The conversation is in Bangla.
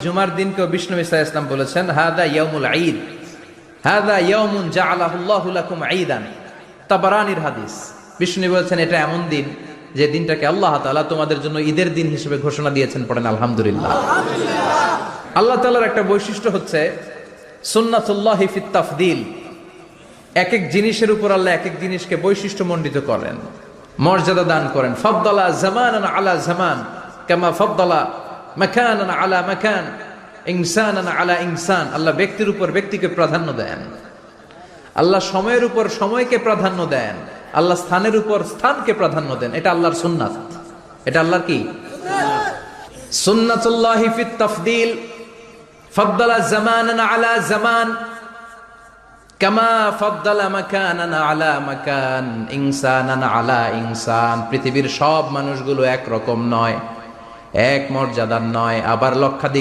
জুমার দিনকে বিষ্ণু ঈসা ইসলাম বলেছেন হাদা ইয়াউমুল ঈদ, হাদা ইয়াউমুন জাআলাহুল্লাহু লাকুম ঈদান। তাবারানির হাদিস। বিষ্ণু বলেছেন এটা এমন দিন যে দিনটাকে আল্লাহ তাআলা তোমাদের জন্য ঈদের দিন হিসেবে ঘোষণা দিয়েছেন। পড়েন আলহামদুলিল্লাহ। আল্লাহ তাআলার একটা বৈশিষ্ট্য হচ্ছে সুন্নাতুল্লাহি ফিত তাফদীল। এক এক জিনিসের উপর আল্লাহ এক এক জিনিসকে বৈশিষ্ট্যমণ্ডিত করেন, মর্যাদা দান করেন। ফাদ্দালা জামানান আলা জামান কামা ফাদ্দালা মাকানান আলা মাকান, ইনসানান আলা ইনসান। আল্লাহ ব্যক্তির উপর ব্যক্তিকে প্রাধান্য দেন, আল্লাহ সময়ের উপর সময়কে প্রাধান্য দেন, আল্লাহ স্থানের উপর স্থানকে প্রাধান্য দেন। এটা আল্লাহর সুন্নাত। এটা আল্লাহর কি সুন্নাতুল্লাহি ফিত তাফদীল। ফাদ্দালা জামানান আলা জামান কামা ফাদ্দালা মাকানান আলা মাকান, ইনসানান আলা ইনসান। পৃথিবীর সব মানুষগুলো এক রকম নয়, এক মর্যাদার নয়, আবার লক্ষাধিক